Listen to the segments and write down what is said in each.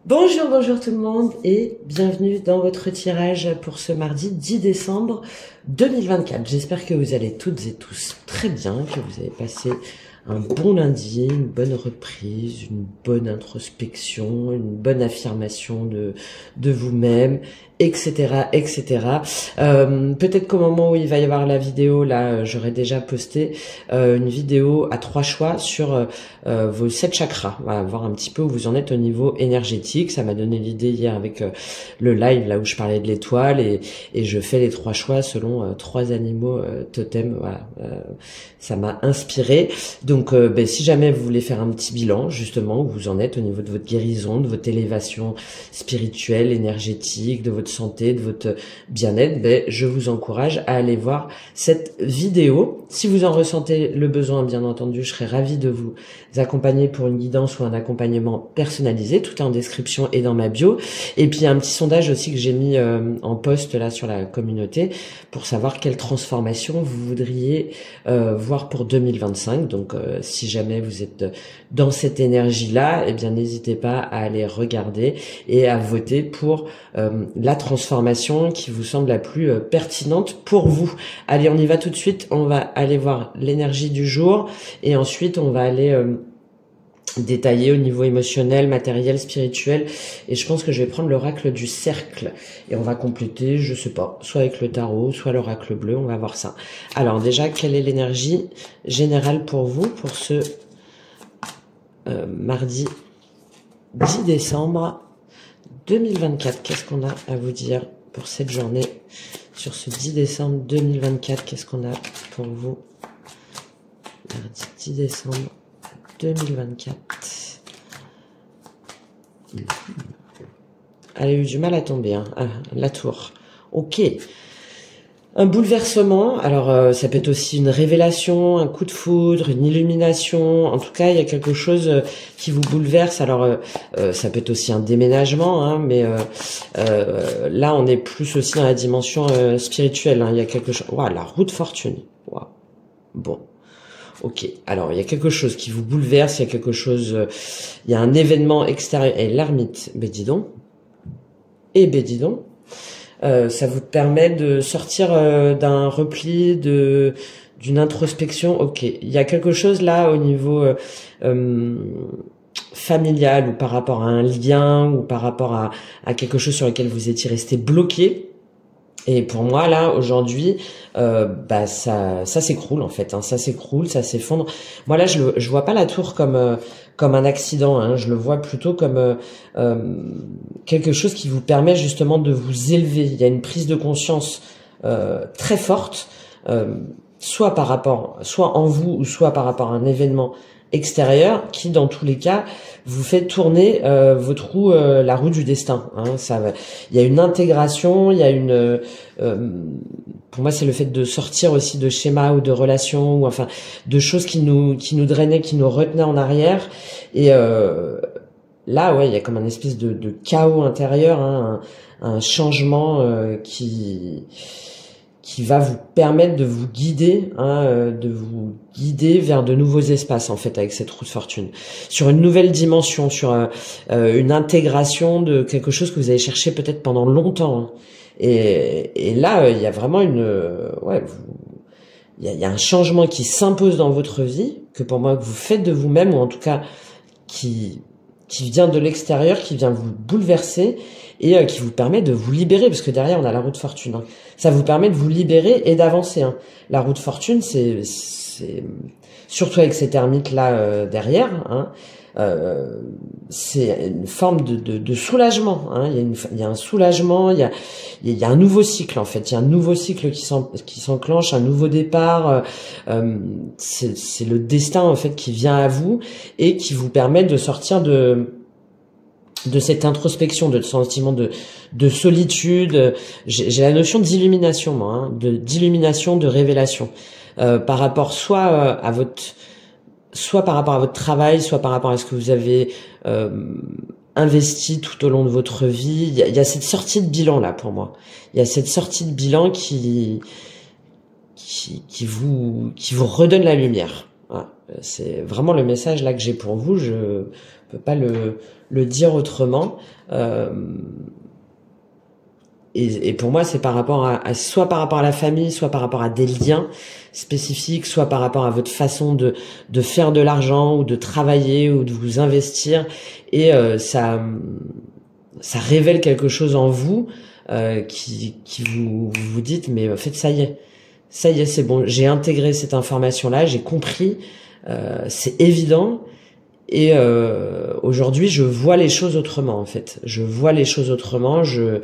Bonjour, bonjour tout le monde et bienvenue dans votre tirage pour ce mardi 10 décembre 2024. J'espère que vous allez toutes et tous très bien, que vous avez passé un bon lundi, une bonne reprise, une bonne introspection, une bonne affirmation de vous-même, etc., etc. Peut-être qu'au moment où il va y avoir la vidéo, là, j'aurais déjà posté une vidéo à 3 choix sur vos 7 chakras. Voilà, voir un petit peu où vous en êtes au niveau énergétique. Ça m'a donné l'idée hier avec le live là où je parlais de l'étoile et je fais les 3 choix selon 3 animaux totems. Voilà, ça m'a inspiré. Donc, si jamais vous voulez faire un petit bilan, justement, où vous en êtes au niveau de votre guérison, de votre élévation spirituelle, énergétique, de votre santé, de votre bien-être, je vous encourage à aller voir cette vidéo. Si vous en ressentez le besoin, bien entendu, je serais ravie de vous accompagner pour une guidance ou un accompagnement personnalisé. Tout est en description et dans ma bio. Et puis, il y a un petit sondage aussi que j'ai mis en post là sur la communauté pour savoir quelle transformation vous voudriez voir pour 2025. Donc, si jamais vous êtes dans cette énergie-là, eh bien, n'hésitez pas à aller regarder et à voter pour la transformation qui vous semble la plus pertinente pour vous. Allez, on y va tout de suite. On va aller voir l'énergie du jour et ensuite, on va aller détaillé au niveau émotionnel, matériel, spirituel, et je pense que je vais prendre l'oracle du cercle et on va compléter, je sais pas, soit avec le tarot, soit l'oracle bleu, on va voir ça. Alors déjà, quelle est l'énergie générale pour vous pour ce mardi 10 décembre 2024? Qu'est-ce qu'on a à vous dire pour cette journée sur ce 10 décembre 2024? Qu'est-ce qu'on a pour vous mardi 10 décembre 2024. Elle a eu du mal à tomber, hein. Ah, la tour. Ok. Un bouleversement. Alors, ça peut être aussi une révélation, un coup de foudre, une illumination. En tout cas, il y a quelque chose qui vous bouleverse. Alors, ça peut être aussi un déménagement, hein, mais là, on est plus aussi dans la dimension spirituelle. Hein. Il y a quelque chose. Waouh, la roue de fortune. Waouh. Bon. Ok, alors il y a quelque chose qui vous bouleverse, il y a quelque chose, il y a un événement extérieur, et l'ermite, dis donc, dis donc, ça vous permet de sortir d'un repli, d'une introspection. Ok, il y a quelque chose là au niveau familial ou par rapport à un lien ou par rapport à quelque chose sur lequel vous étiez resté bloqué. Et pour moi, là, aujourd'hui, ça s'écroule, en fait. Hein, ça s'écroule, ça s'effondre. Moi, là, je vois pas la tour comme un accident. Hein, je le vois plutôt comme quelque chose qui vous permet justement de vous élever. Il y a une prise de conscience très forte, soit en vous, ou soit par rapport à un événement extérieur qui, dans tous les cas, vous fait tourner votre roue, la roue du destin. Hein, il y a une intégration, il y a une, pour moi, c'est le fait de sortir aussi de schémas ou de relations ou enfin de choses qui nous drainaient, qui nous retenaient en arrière. Et là, ouais, il y a comme un espèce de chaos intérieur, hein, un changement qui va vous permettre de vous guider, hein, vers de nouveaux espaces en fait avec cette roue de fortune, sur une nouvelle dimension, sur une intégration de quelque chose que vous avez cherché peut-être pendant longtemps. Hein. Et là, il y a vraiment il y a un changement qui s'impose dans votre vie, que pour moi que vous faites de vous-même, ou en tout cas qui vient de l'extérieur, qui vient vous bouleverser et qui vous permet de vous libérer, parce que derrière on a la roue de fortune. Hein. Ça vous permet de vous libérer et d'avancer. Hein. La roue de fortune, c'est surtout avec cet ermite là derrière. Hein, c'est une forme de soulagement. Hein. Il y a un soulagement, il y a un nouveau cycle en fait. Il y a un nouveau cycle qui s'enclenche, un nouveau départ. C'est le destin en fait qui vient à vous et qui vous permet de sortir de cette introspection, de ce sentiment de solitude. J'ai la notion d'illumination, moi, hein, d'illumination, de révélation, par rapport soit par rapport à votre travail, soit par rapport à ce que vous avez investi tout au long de votre vie. Il y a cette sortie de bilan là pour moi. Il y a cette sortie de bilan qui vous redonne la lumière. Voilà. C'est vraiment le message là que j'ai pour vous. peut pas le dire autrement. Et pour moi, c'est par rapport soit par rapport à la famille, soit par rapport à des liens spécifiques, soit par rapport à votre façon de faire de l'argent ou de travailler ou de vous investir. Et ça révèle quelque chose en vous qui vous dites, mais en fait, ça y est, c'est bon, j'ai intégré cette information-là, j'ai compris, c'est évident. Et aujourd'hui, je vois les choses autrement, en fait. Je vois les choses autrement, je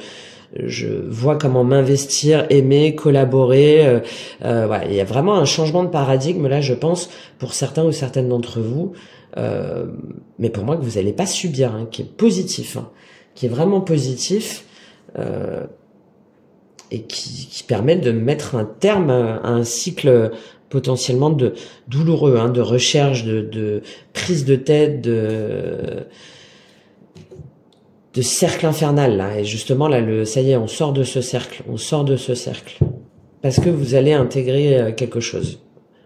vois comment m'investir, aimer, collaborer. Voilà, il y a vraiment un changement de paradigme, là, je pense, pour certains ou certaines d'entre vous. Mais pour moi, que vous n'allez pas subir, hein, qui est positif, hein, qui est vraiment positif. Et qui permet de mettre un terme à un cycle potentiellement douloureux, hein, de recherche, de prise de tête, de cercle infernal, là. Et justement, là, ça y est, on sort de ce cercle, parce que vous allez intégrer quelque chose.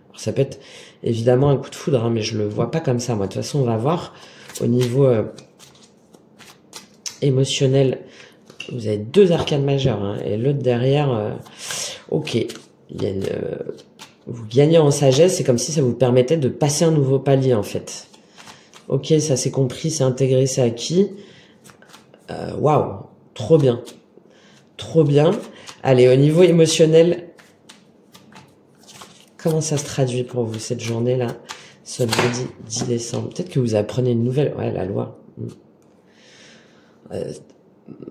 Alors, ça peut être évidemment un coup de foudre, hein, mais je le vois pas comme ça, moi. De toute façon, on va voir au niveau émotionnel. Vous avez 2 arcanes majeures, hein, et l'autre derrière, ok, vous gagnez en sagesse, c'est comme si ça vous permettait de passer un nouveau palier, en fait. Ok, ça c'est compris, c'est intégré, c'est acquis. Waouh, trop bien. Trop bien. Allez, au niveau émotionnel, comment ça se traduit pour vous cette journée-là, ce lundi 10 décembre? Peut-être que vous apprenez une nouvelle... Ouais, la loi.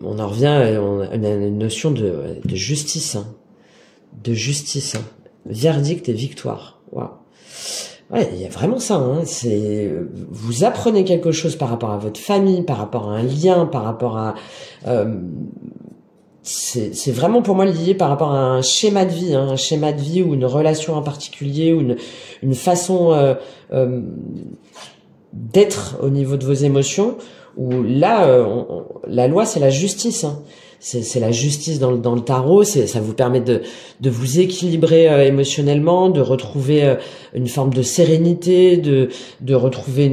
On en revient, on a une notion de justice, hein. De justice, hein. Verdict et victoire. Waouh. Ouais, il y a vraiment ça, hein. Vous apprenez quelque chose par rapport à votre famille, par rapport à un lien, par rapport à, c'est vraiment pour moi lié par rapport à un schéma de vie, hein, un schéma de vie ou une relation en particulier ou une façon d'être au niveau de vos émotions. Où là, la loi, c'est la justice, hein. C'est la justice dans le tarot. Ça vous permet de vous équilibrer émotionnellement, de retrouver une forme de sérénité, de retrouver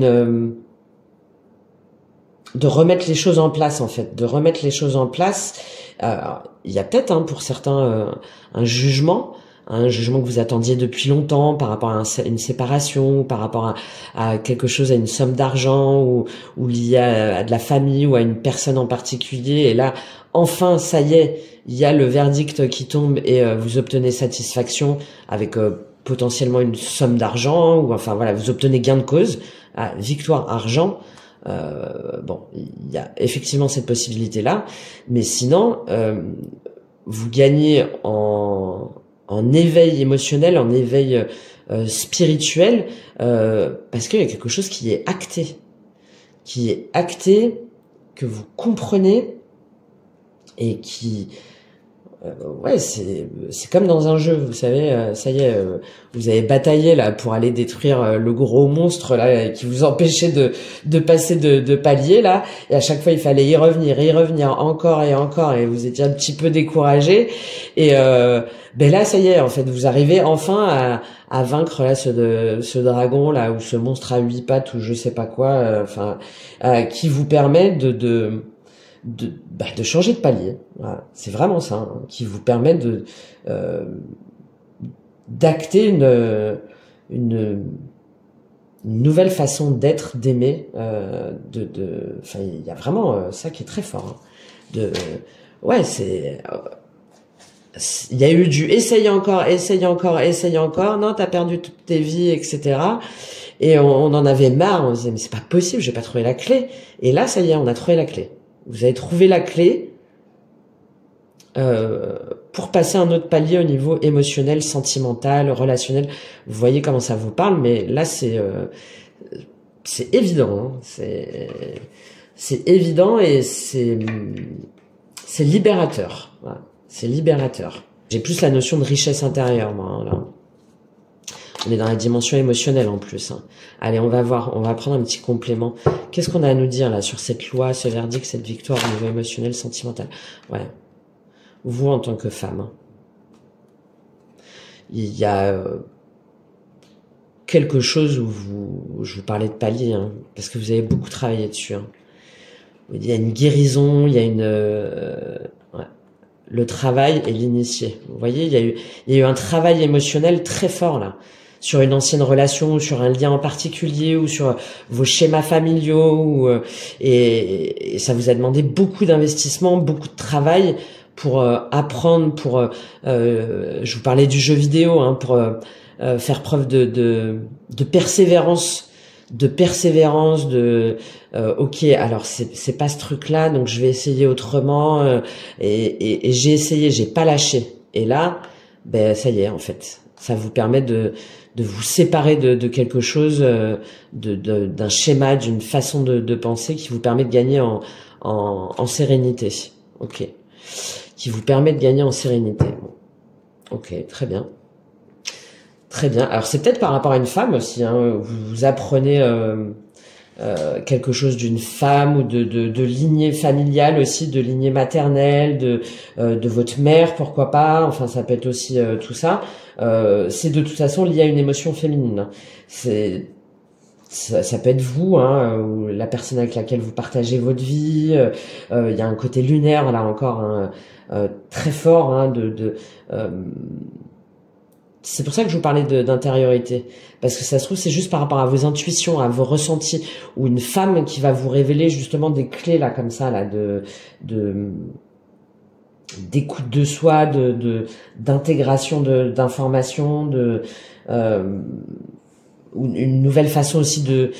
de remettre les choses en place, en fait, de remettre les choses en place. Il y a peut-être, hein, pour certains, un jugement que vous attendiez depuis longtemps par rapport à une séparation, par rapport à quelque chose, à une somme d'argent ou lié à de la famille ou à une personne en particulier. Et là, enfin, ça y est, il y a le verdict qui tombe et vous obtenez satisfaction avec potentiellement une somme d'argent ou enfin voilà, vous obtenez gain de cause, victoire, argent. Bon, il y a effectivement cette possibilité-là, mais sinon, vous gagnez en éveil émotionnel, en éveil spirituel, parce qu'il y a quelque chose qui est acté, que vous comprenez et qui, ouais, c'est comme dans un jeu, vous savez, ça y est, vous avez bataillé là pour aller détruire le gros monstre là qui vous empêchait de passer de palier là, et à chaque fois il fallait y revenir encore et encore, et vous étiez un petit peu découragé, et ben là ça y est, en fait vous arrivez enfin à vaincre là ce dragon là ou ce monstre à 8 pattes ou je sais pas quoi, enfin qui vous permet de changer de palier. Voilà. C'est vraiment ça, hein, qui vous permet d'acter une nouvelle façon d'être, d'aimer, enfin, il y a vraiment ça qui est très fort, hein. Ouais, il y a eu du essaye encore, non, t'as perdu toutes tes vies, etc. Et on en avait marre, on disait, mais c'est pas possible, j'ai pas trouvé la clé. Et là, ça y est, on a trouvé la clé. Vous avez trouvé la clé pour passer un autre palier au niveau émotionnel, sentimental, relationnel. Vous voyez comment ça vous parle, mais là c'est évident, hein. C'est évident et c'est libérateur. Voilà. C'est libérateur. J'ai plus la notion de richesse intérieure, moi, hein, là. On est dans la dimension émotionnelle en plus, hein. Allez, on va voir, on va prendre un petit complément. Qu'est-ce qu'on a à nous dire là sur cette loi, ce verdict, cette victoire au niveau émotionnel, sentimental? Ouais. Vous en tant que femme, hein. Il y a quelque chose où je vous parlais de palier, hein, parce que vous avez beaucoup travaillé dessus. Hein. Il y a une guérison, il y a ouais, le travail et l'initié. Vous voyez, il y a eu un travail émotionnel très fort là, sur une ancienne relation, sur un lien en particulier, ou sur vos schémas familiaux, et ça vous a demandé beaucoup d'investissement, beaucoup de travail pour apprendre, je vous parlais du jeu vidéo, hein, pour faire preuve de persévérance, ok, alors c'est pas ce truc-là, donc je vais essayer autrement, et j'ai essayé, j'ai pas lâché. Et là, ben ça y est, en fait, ça vous permet de vous séparer de quelque chose, d'un schéma, d'une façon de penser qui vous permet de gagner en sérénité. Ok, qui vous permet de gagner en sérénité. Bon. Ok, très bien. Très bien. Alors c'est peut-être par rapport à une femme aussi. Hein, vous apprenez quelque chose d'une femme ou de lignée familiale aussi, de lignée maternelle, de votre mère, pourquoi pas. Enfin, ça peut être aussi tout ça. C'est de toute façon lié à une émotion féminine. Ça peut être vous, hein, ou la personne avec laquelle vous partagez votre vie. Il y a un côté lunaire là encore, hein, très fort, hein, c'est pour ça que je vous parlais d'intériorité, parce que ça se trouve c'est juste par rapport à vos intuitions, à vos ressentis, ou une femme qui va vous révéler justement des clés là comme ça là d'écoute de soi, d'intégration d'informations, ou une nouvelle façon aussi de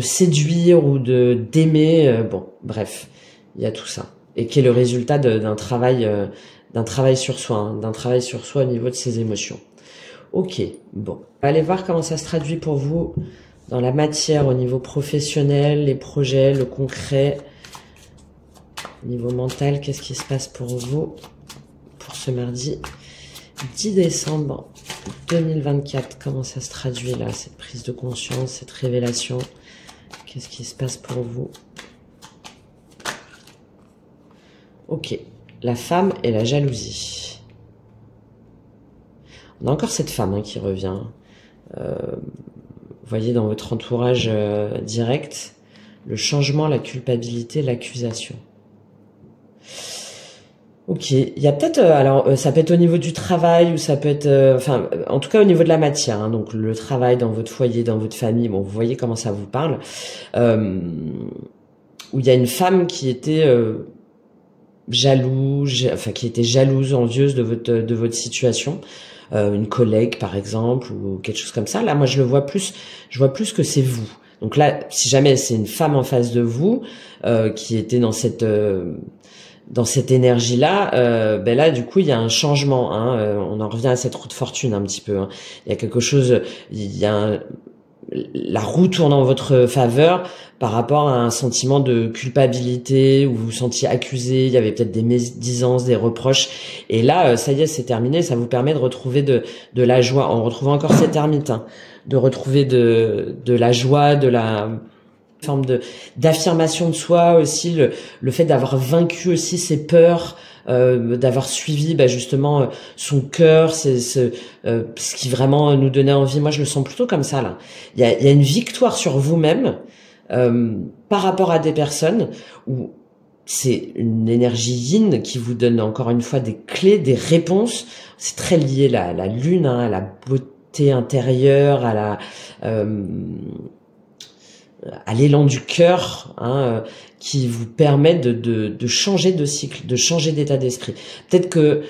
séduire ou d'aimer. Bon, bref, il y a tout ça, et qui est le résultat d'un travail sur soi, hein, d'un travail sur soi au niveau de ses émotions. Ok, bon. Allez voir comment ça se traduit pour vous dans la matière, au niveau professionnel, les projets, le concret. Au niveau mental, qu'est-ce qui se passe pour vous pour ce mardi 10 décembre 2024. Comment ça se traduit là, cette prise de conscience, cette révélation? Qu'est-ce qui se passe pour vous? Ok. La femme et la jalousie. On a encore cette femme, hein, qui revient. Vous voyez dans votre entourage direct, le changement, la culpabilité, l'accusation. Ok, il y a peut-être, alors ça peut être au niveau du travail, ou ça peut être, enfin, en tout cas au niveau de la matière, hein, donc le travail dans votre foyer, dans votre famille, bon, vous voyez comment ça vous parle, où il y a une femme qui était qui était jalouse, envieuse de votre situation, une collègue par exemple, ou quelque chose comme ça. Là, moi je vois plus que c'est vous. Donc là, si jamais c'est une femme en face de vous qui était dans cette énergie-là, ben là, du coup, il y a un changement. Hein, on en revient à cette roue de fortune un petit peu. Hein. Il y a quelque chose, la roue tourne en votre faveur par rapport à un sentiment de culpabilité où vous vous sentiez accusé, il y avait peut-être des médisances, des reproches, et là ça y est, c'est terminé. Ça vous permet de retrouver de la joie, en retrouvant encore cette ermite, hein, de retrouver de la joie, de la forme d'affirmation de soi aussi, le fait d'avoir vaincu aussi ses peurs, d'avoir suivi justement son cœur, ce qui vraiment nous donnait envie. Moi je le sens plutôt comme ça là. Il y a une victoire sur vous-même par rapport à des personnes où c'est une énergie yin qui vous donne encore une fois des clés, des réponses. C'est très lié à la lune, hein, à la beauté intérieure, à l'élan du cœur, hein, qui vous permet de changer de cycle, de changer d'état d'esprit. Peut-être que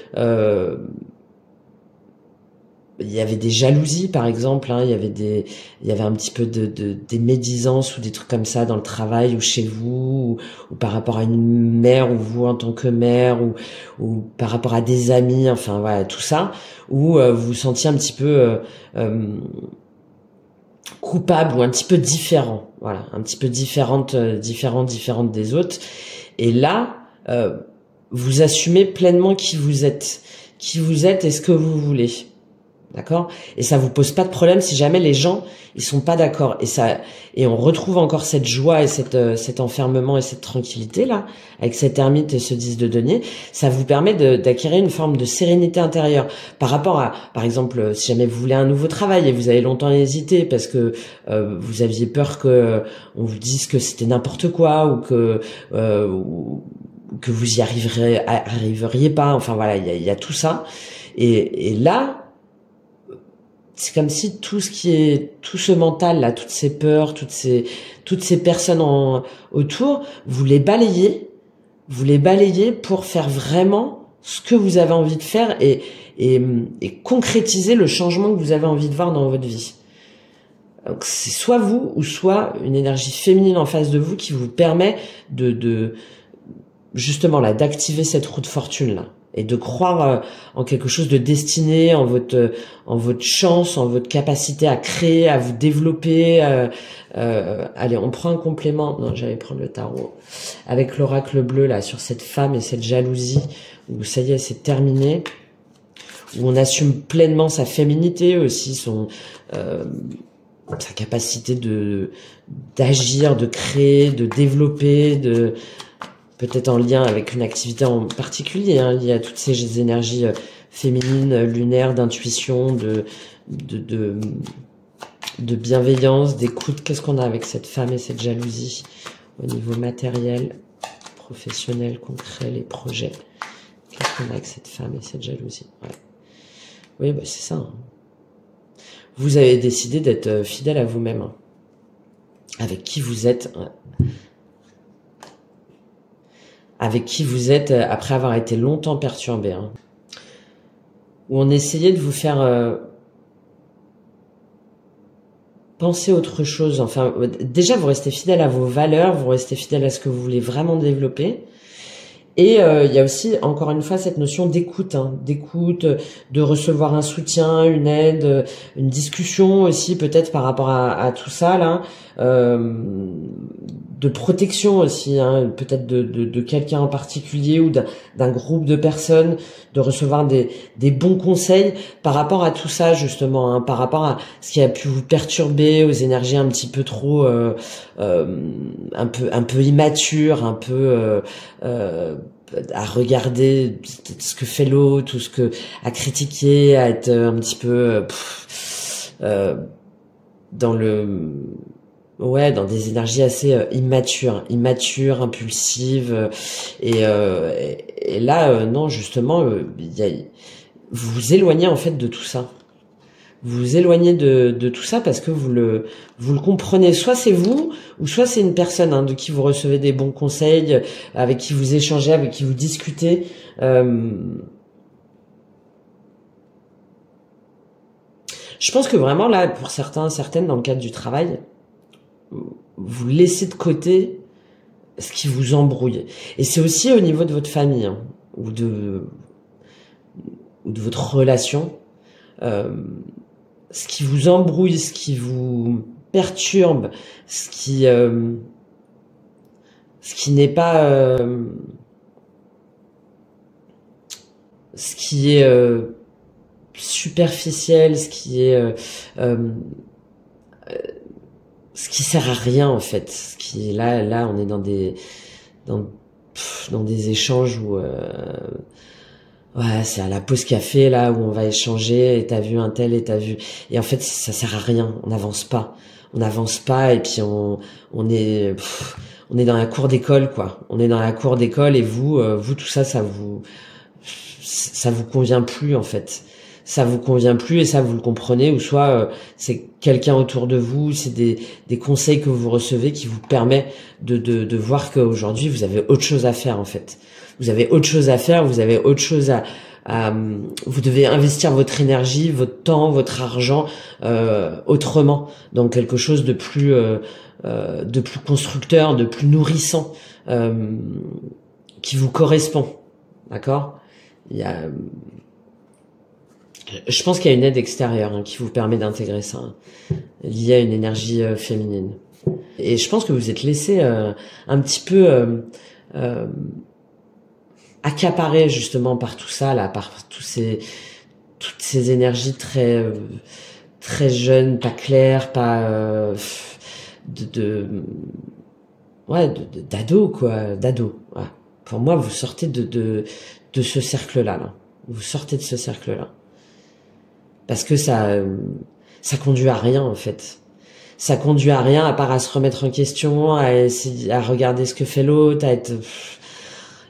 il y avait des jalousies par exemple, hein, il y avait un petit peu des médisances ou des trucs comme ça dans le travail ou chez vous, ou par rapport à une mère, ou vous en tant que mère, ou par rapport à des amis, enfin voilà, tout ça, où vous vous sentiez un petit peu coupable, ou un petit peu différent, voilà, un petit peu différente des autres. Et là, vous assumez pleinement qui vous êtes et ce que vous voulez. D'accord? Et ça vous pose pas de problème si jamais les gens, ils sont pas d'accord. Et on retrouve encore cette joie et cet enfermement et cette tranquillité là, avec cet ermite et ce 10 de denier. Ça vous permet d'acquérir une forme de sérénité intérieure par rapport à, par exemple, si jamais vous voulez un nouveau travail et vous avez longtemps hésité parce que vous aviez peur que on vous dise que c'était n'importe quoi ou que vous y arriveriez pas. Enfin voilà, il y a tout ça. Et là, c'est comme si tout ce mental là, toutes ces peurs, toutes ces personnes autour, vous les balayez pour faire vraiment ce que vous avez envie de faire et concrétiser le changement que vous avez envie de voir dans votre vie. Donc c'est soit vous ou soit une énergie féminine en face de vous qui vous permet de justement là d'activer cette roue de fortune là. Et de croire en quelque chose de destiné, en votre chance, en votre capacité à créer, à vous développer. Allez, on prend un complément. Non, j'allais prendre le tarot. Avec l'oracle bleu, là, sur cette femme et cette jalousie, où ça y est, c'est terminé. Où on assume pleinement sa féminité aussi, sa capacité d'agir, de créer, de développer, peut-être en lien avec une activité en particulier, hein, liée à toutes ces énergies féminines, lunaires, d'intuition, de bienveillance, d'écoute. Qu'est-ce qu'on a avec cette femme et cette jalousie au niveau matériel, professionnel, concret, les projets? Qu'est-ce qu'on a avec cette femme et cette jalousie? Ouais. Oui, bah c'est ça. Hein. Vous avez décidé d'être fidèle à vous-même, hein, avec qui vous êtes. Avec qui vous êtes après avoir été longtemps perturbé, hein. Où on essayait de vous faire penser autre chose. Enfin, déjà, vous restez fidèle à vos valeurs, vous restez fidèle à ce que vous voulez vraiment développer. Et il y a aussi, encore une fois, cette notion d'écoute, hein, d'écoute, de recevoir un soutien, une aide, une discussion aussi, peut-être par rapport à tout ça là, de protection aussi, hein, peut-être de quelqu'un en particulier ou d'un groupe de personnes, de recevoir des bons conseils par rapport à tout ça justement, hein, par rapport à ce qui a pu vous perturber, aux énergies un petit peu trop, un peu immatures, un peu à regarder ce que fait l'autre ou à critiquer, à être un petit peu dans des énergies assez immatures, impulsives et là non justement vous vous éloignez en fait de tout ça. Vous vous éloignez de tout ça parce que vous le comprenez. Soit c'est vous, ou soit c'est une personne, hein, de qui vous recevez des bons conseils, avec qui vous échangez, avec qui vous discutez. Je pense que vraiment là, pour certaines, dans le cadre du travail, vous laissez de côté ce qui vous embrouille. Et c'est aussi au niveau de votre famille, hein, ou de votre relation. Ce qui vous embrouille, ce qui vous perturbe, ce qui n'est pas ce qui est superficiel, ce qui sert à rien en fait, ce qui là on est dans des échanges où ouais, c'est à la pause café là où on va échanger et t'as vu un tel et t'as vu, et en fait ça sert à rien, on n'avance pas et puis on est dans la cour d'école quoi, on est dans la cour d'école et vous tout ça vous convient plus en fait, ça vous convient plus et ça vous le comprenez, ou soit c'est quelqu'un autour de vous, c'est des conseils que vous recevez qui vous permet de voir qu'aujourd'hui vous avez autre chose à faire en fait. Vous avez autre chose à faire, vous avez autre chose vous devez investir votre énergie, votre temps, votre argent autrement, dans quelque chose de plus constructeur, de plus nourrissant, qui vous correspond. D'accord? Je pense qu'il y a une aide extérieure, hein, qui vous permet d'intégrer ça, hein, liée à une énergie féminine. Et je pense que vous êtes laissé un petit peu accaparé justement par tout ça là, par tous toutes ces énergies très jeunes, pas claires, pas d'ado quoi, d'ado. Voilà. Pour moi, vous sortez de ce cercle-là. Là. Vous sortez de ce cercle-là. Parce que ça conduit à rien, en fait. Ça conduit à rien, à part à se remettre en question, à essayer, à regarder ce que fait l'autre, à être...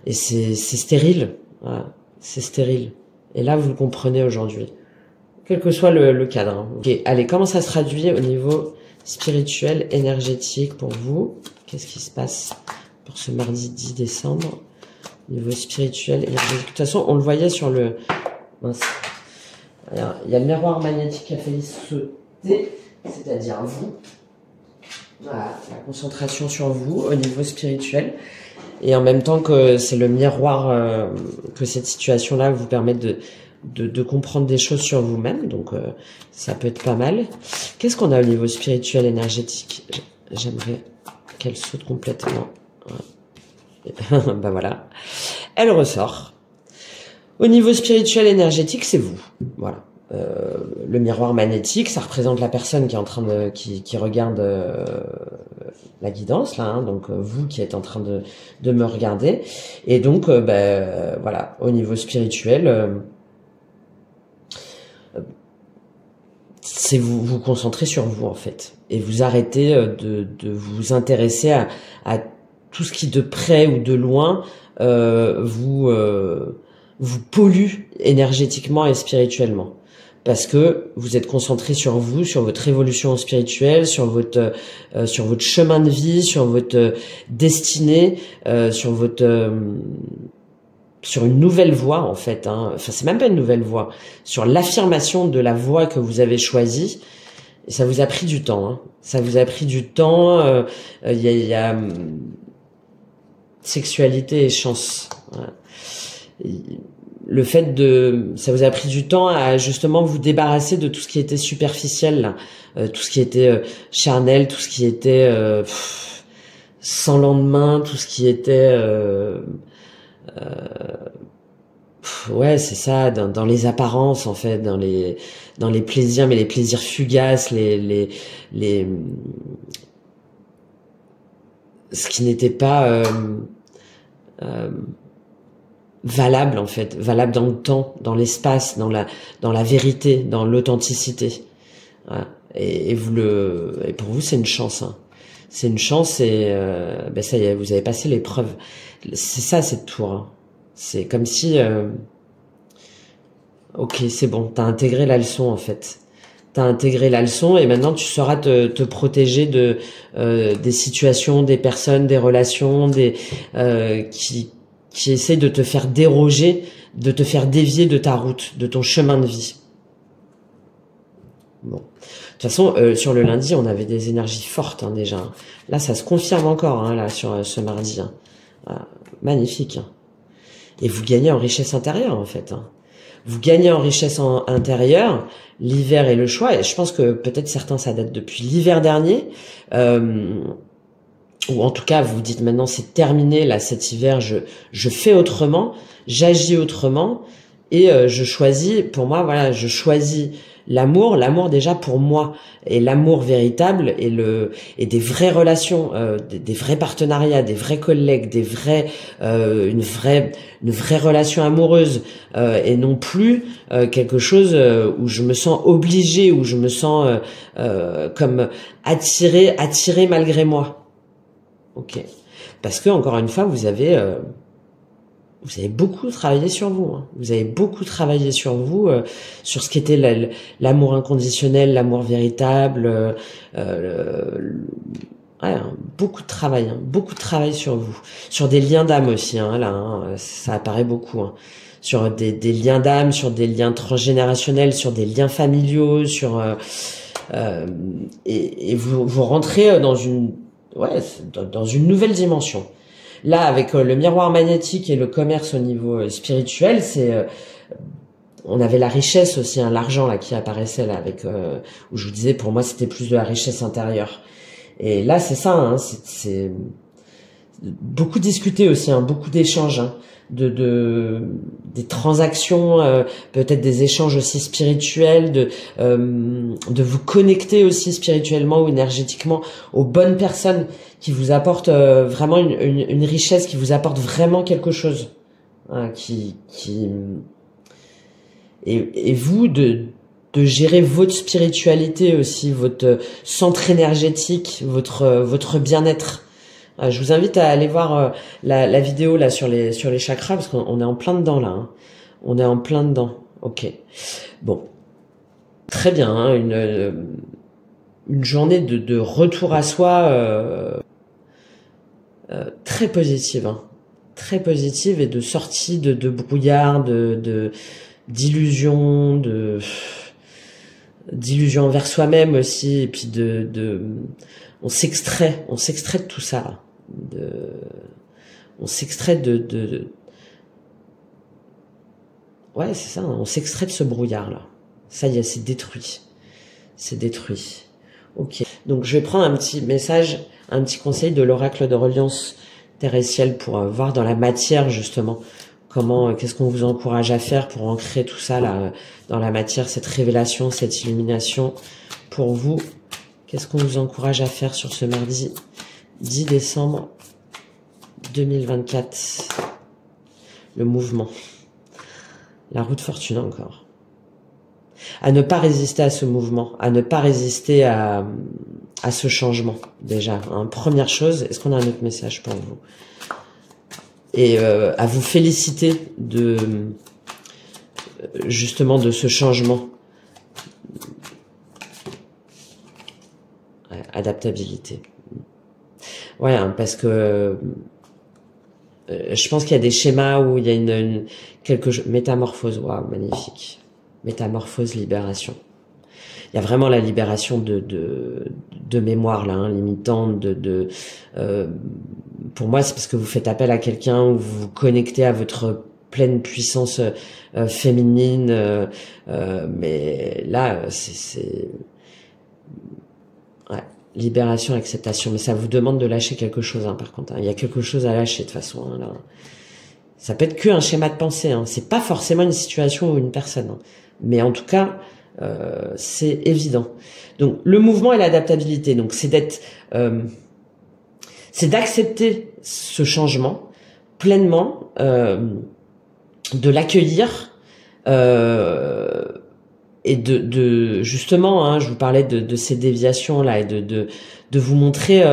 Et c'est stérile. Voilà. C'est stérile. Et là, vous le comprenez aujourd'hui. Quel que soit le cadre. Hein. Ok, allez, comment ça se traduit au niveau spirituel, énergétique pour vous? Qu'est-ce qui se passe pour ce mardi 10 décembre? Niveau spirituel, énergétique. De toute façon, on le voyait sur le... Mince. Alors, il y a le miroir magnétique qui a failli sauter, c'est-à-dire vous. Voilà, la concentration sur vous au niveau spirituel. Et en même temps que c'est le miroir, que cette situation-là vous permet de comprendre des choses sur vous-même. Donc, ça peut être pas mal. Qu'est-ce qu'on a au niveau spirituel, énergétique? J'aimerais qu'elle saute complètement. Ben voilà. Elle ressort. Au niveau spirituel énergétique, c'est vous. Voilà. Le miroir magnétique, ça représente la personne qui est en train de qui regarde la guidance là, hein, donc vous qui êtes en train de me regarder. Et donc voilà, au niveau spirituel, c'est vous concentrez sur vous en fait, et vous arrêtez de vous intéresser à tout ce qui de près ou de loin vous pollue énergétiquement et spirituellement, parce que vous êtes concentré sur vous, sur votre évolution spirituelle, sur votre chemin de vie, sur votre destinée, sur une nouvelle voie en fait. Hein. Enfin, c'est même pas une nouvelle voie, sur l'affirmation de la voie que vous avez choisie. Et ça vous a pris du temps. Hein. Ça vous a pris du temps. Il y a sexualité et chance. Voilà. Le fait ça vous a pris du temps à justement vous débarrasser de tout ce qui était superficiel, là. Tout ce qui était charnel, tout ce qui était sans lendemain, tout ce qui était ouais, c'est ça, dans les apparences en fait, dans les plaisirs, mais les plaisirs fugaces, ce qui n'était pas valable en fait, valable dans le temps, dans l'espace, dans la vérité, dans l'authenticité. Voilà. Et pour vous c'est une chance. Hein. C'est une chance et ça y est, vous avez passé l'épreuve. C'est ça cette tour. Hein. C'est comme si ok, c'est bon, t'as intégré la leçon en fait. T'as intégré la leçon et maintenant tu sauras te protéger des situations, des personnes, des relations, qui essaient de te faire déroger, de te faire dévier de ta route, de ton chemin de vie. Bon. De toute façon, sur le lundi, on avait des énergies fortes hein, déjà. Là, ça se confirme encore hein, là sur ce mardi. Hein. Voilà. Magnifique. Hein. Et vous gagnez en richesse intérieure en fait. Hein. Vous gagnez en richesse intérieure. L'hiver est le choix. Et je pense que peut-être certains, ça date depuis l'hiver dernier. Ou en tout cas, vous dites maintenant c'est terminé, là cet hiver, je fais autrement, j'agis autrement et je choisis, pour moi, voilà, je choisis l'amour déjà pour moi, et l'amour véritable et des vraies relations, des vrais partenariats, des vrais collègues, une vraie relation amoureuse, et non plus quelque chose où je me sens obligée, où je me sens comme attirée malgré moi. Ok, parce que encore une fois, vous avez beaucoup travaillé sur vous. Hein. Vous avez beaucoup travaillé sur vous, sur ce qu'était l'amour inconditionnel, l'amour véritable. Beaucoup de travail sur vous, sur des liens d'âme aussi. Hein, là, hein, ça apparaît beaucoup. Hein. Sur des liens d'âme, sur des liens transgénérationnels, sur des liens familiaux, et vous rentrez dans une nouvelle dimension. Là, avec le miroir magnétique et le commerce au niveau spirituel, on avait la richesse aussi, hein, l'argent là qui apparaissait là, avec où je vous disais, pour moi, c'était plus de la richesse intérieure. Et là, c'est ça, hein, beaucoup discuter aussi, hein, beaucoup d'échanges, hein, des transactions, peut-être des échanges aussi spirituels, de vous connecter aussi spirituellement ou énergétiquement aux bonnes personnes qui vous apportent vraiment une richesse, qui vous apportent vraiment quelque chose, hein, et vous de gérer votre spiritualité aussi, votre centre énergétique, votre bien-être. Je vous invite à aller voir la vidéo là sur les chakras, parce qu'on est en plein dedans là. Hein. On est en plein dedans. Ok. Bon. Très bien. Hein, une journée de retour à soi très positive. Hein. Très positive, et de sortie de brouillard, d'illusions, d'illusions envers soi-même aussi, et puis on s'extrait de tout ça là. On s'extrait ouais, c'est ça, on s'extrait de ce brouillard là. Ça y est, c'est détruit. C'est détruit. Ok. Donc je vais prendre un petit message, un petit conseil de l'oracle de reliance terre et ciel pour voir dans la matière justement comment, qu'est-ce qu'on vous encourage à faire pour ancrer tout ça là dans la matière, cette révélation, cette illumination pour vous. Qu'est-ce qu'on vous encourage à faire sur ce mardi 10 décembre 2024? Le mouvement. La roue de fortune encore. À ne pas résister à ce mouvement, à ne pas résister à ce changement, déjà. Hein. Première chose, est-ce qu'on a un autre message pour vous? Et à vous féliciter justement de ce changement. Ouais, adaptabilité. Ouais, hein, parce que je pense qu'il y a des schémas où il y a quelque chose. Métamorphose, waouh, magnifique. Métamorphose, libération. Il y a vraiment la libération de mémoire là, hein, limitante. Pour moi, c'est parce que vous faites appel à quelqu'un, ou vous vous connectez à votre pleine puissance féminine. Mais là, c'est ouais, libération, acceptation. Mais ça vous demande de lâcher quelque chose, hein, par contre. Hein. Il y a quelque chose à lâcher de toute façon. Hein, là. Ça peut être qu'un schéma de pensée. Hein. C'est pas forcément une situation ou une personne. Hein. Mais en tout cas, c'est évident. Donc le mouvement et l'adaptabilité. Donc c'est c'est d'accepter ce changement pleinement, de l'accueillir. Et justement, hein, je vous parlais de ces déviations là, et de vous montrer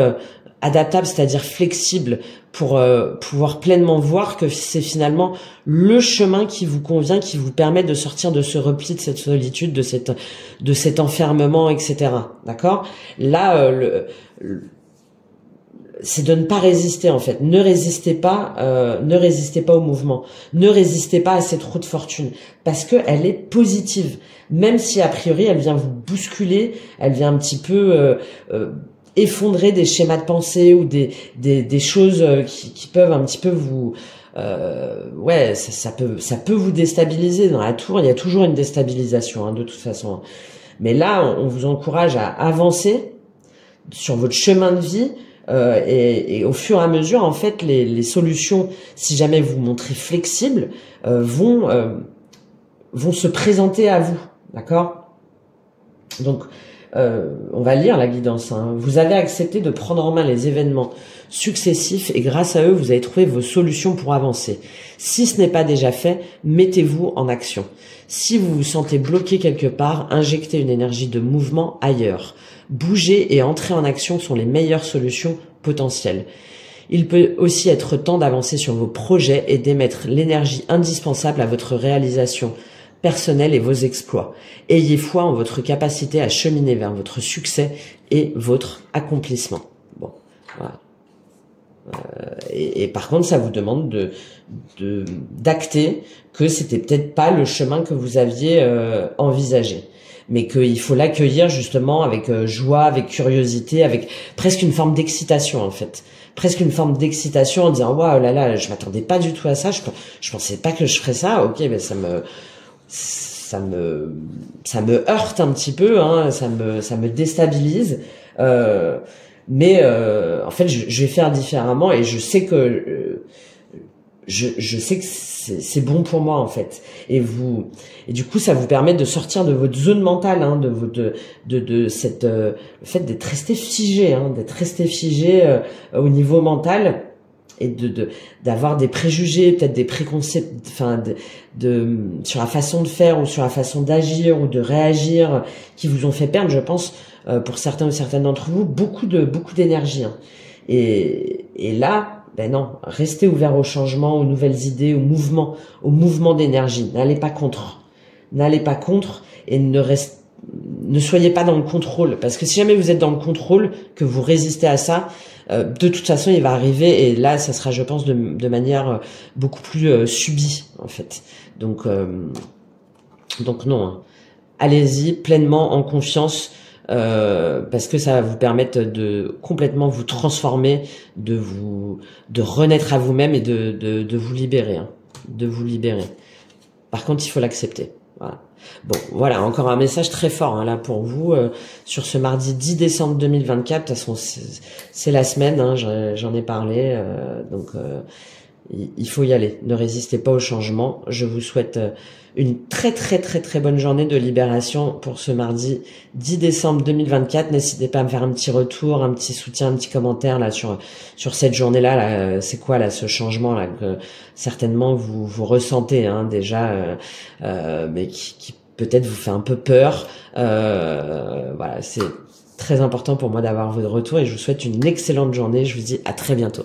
adaptable, c'est-à-dire flexible, pour pouvoir pleinement voir que c'est finalement le chemin qui vous convient, qui vous permet de sortir de ce repli, de cette solitude, de cet enfermement, etc. D'accord? Là, c'est de ne pas résister en fait. Ne résistez pas au mouvement. Ne résistez pas à cette roue de fortune, parce que elle est positive. Même si a priori elle vient vous bousculer, elle vient un petit peu effondrer des schémas de pensée ou des choses qui peuvent un petit peu vous ouais, ça peut vous déstabiliser. Dans la tour, il y a toujours une déstabilisation, hein, de toute façon. Mais là, on vous encourage à avancer sur votre chemin de vie. Et au fur et à mesure, en fait, les solutions, si jamais vous vous montrez flexible, vont se présenter à vous, d'accord? Donc, on va lire la guidance. Hein. Vous avez accepté de prendre en main les événements successifs, et grâce à eux, vous avez trouvé vos solutions pour avancer. Si ce n'est pas déjà fait, mettez-vous en action. Si vous vous sentez bloqué quelque part, injectez une énergie de mouvement ailleurs. Bouger et entrer en action sont les meilleures solutions potentielles. Il peut aussi être temps d'avancer sur vos projets et d'émettre l'énergie indispensable à votre réalisation personnelle et vos exploits. Ayez foi en votre capacité à cheminer vers votre succès et votre accomplissement. Bon, voilà. Et par contre, ça vous demande d'acter que c'était peut-être pas le chemin que vous aviez envisagé, mais qu'il faut l'accueillir justement avec joie, avec curiosité, avec presque une forme d'excitation en fait, presque une forme d'excitation en disant waouh là là, je m'attendais pas du tout à ça, je pensais pas que je ferais ça. Ok, ben ça me heurte un petit peu, hein, ça me déstabilise. mais en fait, je vais faire différemment et je sais que je sais que c'est bon pour moi en fait. Et du coup, ça vous permet de sortir de votre zone mentale, hein, de cette le fait d'être resté figé, hein, au niveau mental et d'avoir des préjugés, peut-être des préconcepts, enfin sur la façon de faire ou sur la façon d'agir ou de réagir qui vous ont fait perdre, je pense, pour certains ou certaines d'entre vous, beaucoup d'énergie. Hein. Et là, ben non, restez ouvert au changement, aux nouvelles idées, au mouvement d'énergie. N'allez pas contre et ne soyez pas dans le contrôle. Parce que si jamais vous êtes dans le contrôle, que vous résistez à ça, de toute façon, il va arriver et là, ça sera, je pense, de manière beaucoup plus subie, en fait. Donc non, hein. Allez-y pleinement en confiance. Parce que ça va vous permettre de complètement vous transformer, de renaître à vous-même et de vous libérer, hein, de vous libérer. Par contre, il faut l'accepter. Voilà. Bon, voilà, encore un message très fort hein, là pour vous sur ce mardi 10 décembre 2024. De toute façon, c'est la semaine, hein, j'en ai parlé, donc il faut y aller. Ne résistez pas au changement. Je vous souhaite une très bonne journée de libération pour ce mardi 10 décembre 2024. N'hésitez pas à me faire un petit retour, un petit soutien, un petit commentaire là sur cette journée-là. Là, c'est quoi là ce changement là que certainement vous ressentez hein, déjà, mais qui peut-être vous fait un peu peur. Voilà, c'est très important pour moi d'avoir votre retour et je vous souhaite une excellente journée. Je vous dis à très bientôt.